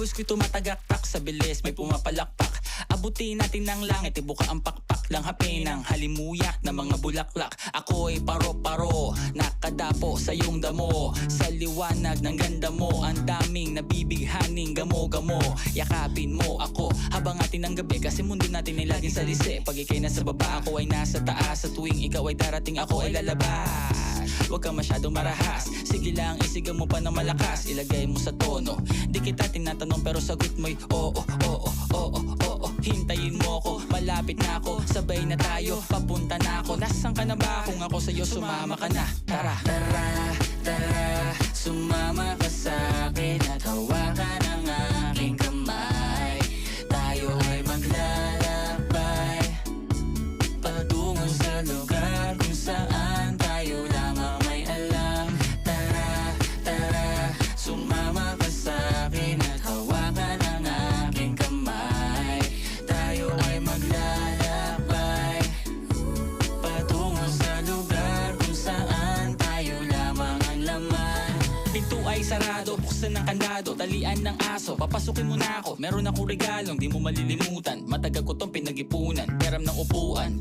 Pawis ko'y tumatagaktak sa bilis, may pumapalakpak. Abutin natin ng langit, ibuka ang pakpak. Lang hapin ng halimuyak na mga bulaklak. Ako'y paro-paro, nakadapo sa iyong damo. Sa liwanag ng ganda mo, ang daming nabibighaning gamo-gamo. Yakapin mo ako habang atin ang gabi, kasi mundo natin ay laging salisi. Pag ikay nasa baba, ako ay nasa taas. Sa tuwing ikaw ay darating, ako ay lalabas. Huwag kang masyadong marahas, sige lang isigaw mo pa ng malakas. Ilagay mo sa tono, di kita tinatanong pero sagot mo'y oo, oo, oo, oo. Hintayin mo ako, malapit na ako, sabay na tayo, papunta na ako. Nasaan ka na ba? Kung ako sa'yo, sumama ka na. Tara, tara, tara, sumama ka sa'kin at hawakan ang aking kamay. Tayo ay maglalakbay patungo sa lugar kung saan tayo lamang may alam. Tara, tara, sumama ka sa'kin at hawakan ang aking kamay. Tayo ay maglalakbay patungo sa lugar kung saan tayo lamang ang laman. Pinto ay sarado, buksan ng kandado, talian ng aso, papasukin mo na ako. Meron akong regalong di mo malilimutan, matagal ko tong pinag-ipunan. Peram ng upuan